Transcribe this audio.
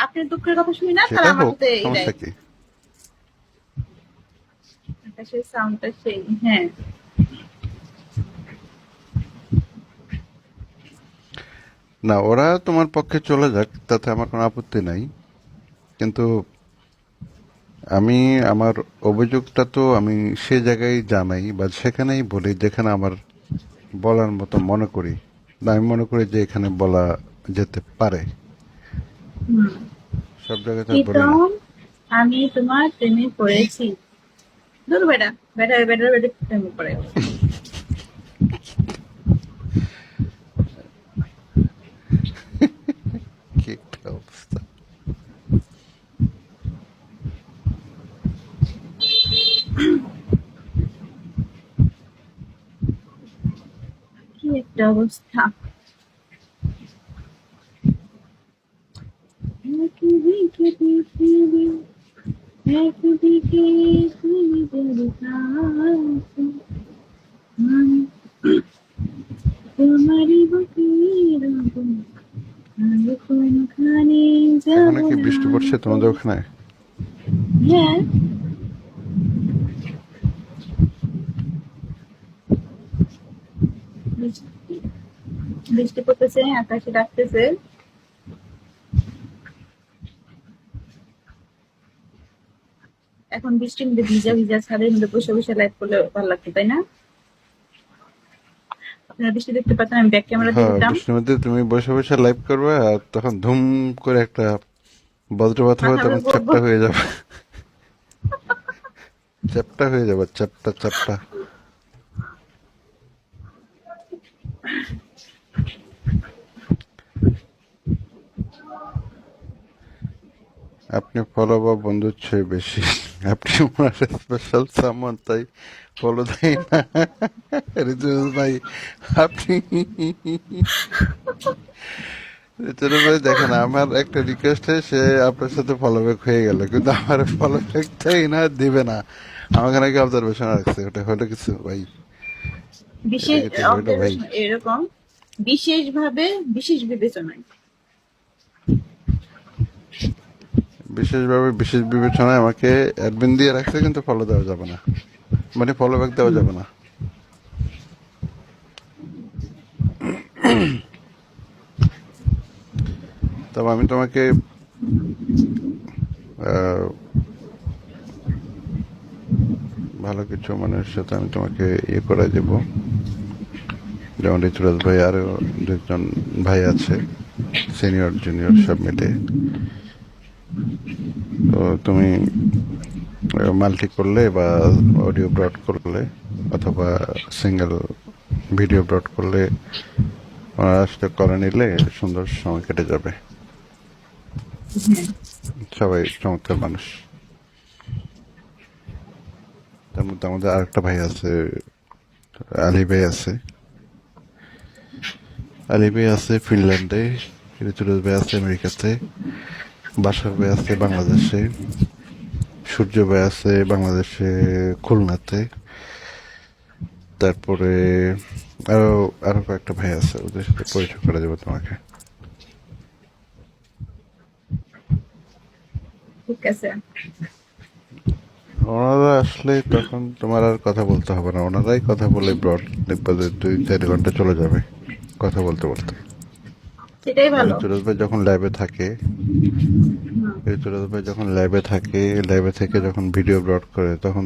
আপনার দুঃখের কথা শুনি না, তারা সেটা আমার হোক, সাথে এই দেয়। সমস্যা কি? আকাশের সাউন্ডটা সেই, হ্যাঁ। না, ওরা তোমার পক্ষে চলে যাক, তাতে আমার কোনো আপত্তি নাই। কিন্তু আমি আমার অভিযোগটা তো আমি সে জায়গায় জানাই বা সেখানেই বলি যেখানে আমার বলার মতো মনে করি, না আমি মনে করি যে এখানে বলা যেতে পারে। হুম। সব জায়গায় তো আর বলি না। প্রীতম, আমি তোমার প্রেমে পড়েছি। ধরো বেটা, বেটা প্রেমে পড়ে। কি একটা অবস্থা! কি একটা অবস্থা! একদিকে পৃথিবী, একদিকে তুমি কাছে, আমি তোমারই বুকের আগুন, আর কোনখানে যাব এখানে কি না। বৃষ্টি পড়ছে তোমাদের ওখানে? হ্যাঁ, বৃষ্টি বৃষ্টি পড়তেছে, আকাশে ডাকতেছে। এখন বৃষ্টির মধ্যে ভিজা ভিজা ছাদের মধ্যে বসে বসে লাইভ করলে ভালো লাগতো, তাই না? আপনারা বৃষ্টি দেখতে পাচ্ছেন, আমি ব্যাক ক্যামেরা দিয়ে হ্যাঁ, দিতাম। বৃষ্টির মধ্যে তুমি বসে বসে লাইভ করবে আর তখন ধুম করে একটা বজ্রপাত হবে, মাথা তখন বকবো। চ্যাপ্টা হয়ে যাবে। চ্যাপ্টা হয়ে যাবে, চ্যাপ্টা চ্যাপ্টা। আপনি ফলো বা বন্ধুর চেয়ে বেশি। আপনি আমার স্পেশাল সামন, তাই ফলো দেয় না। রিজুয়াল ভাই, আপনি রিজুয়াল ভাই দেখেন, আমার একটা রিকোয়েস্টে সে আপনার সাথে ফলো ব্যাক হয়ে গেল, কিন্তু আমার ফলো ব্যাক দেয় না, দিবে না। আমাকে নাকি অবজারভেশন রাখছে, ওটা হলো কিছু ভাই? এটা বিশেষ কিছু হইলো ভাই? অবজারভেশন এরকম, বিশেষভাবে, বিশেষ বিবেচনায়। বিশেষভাবে বিশেষ বিবেচনায় আমাকে অ্যাডমিন দিয়ে রাখছে, কিন্তু ফলো দেওয়া যাবে না, মানে ফলো ব্যাক দেওয়া যাবে না। তবে আমি তোমাকে আহ, ভালো কিছু মানুষের সাথে আমি তোমাকে ইয়ে করে দেব। যেমন ঋতুরাজ ভাই, আরো দুজন ভাই আছে, সিনিয়র জুনিয়র সব মিলে। তো তুমি মাল্টি করলে বা অডিও ব্রড করলে অথবা সিঙ্গেল ভিডিও ব্রড করলে ওনার সাথে করে নিলে সুন্দর সময় কেটে যাবে। হ্যাঁ। সবাই চমৎকার মানুষ। তার মধ্যে আমাদের আরেকটা ভাই আছে, আলী ভাই আছে। আলী ভাই আছে ফিনল্যান্ডে, ঋতুরাজ ভাই আছে আমেরিকাতে, বাসার ভাই আছে বাংলাদেশে, সূর্য ভাই আছে বাংলাদেশে খুলনাতে। তারপরে আরো আরো কয়েকটা ভাই আছে, ওদের সাথে পরিচয় করে দেবো তোমাকে। ঠিক আছে। ওনারা আসলে তখন তোমার আর কথা বলতে হবে না, ওনারাই কথা বলে ব্রড দেখবে যে 2-4 ঘন্টা চলে যাবে কথা বলতে বলতে। সেটাই আর ভালো। ঋতুরাজ ভাই যখন ল্যাবে থাকে, হুম। ঋতুরাজ ভাই যখন ল্যাবে থাকে, ল্যাবে থেকে যখন ভিডিও ব্রড করে তখন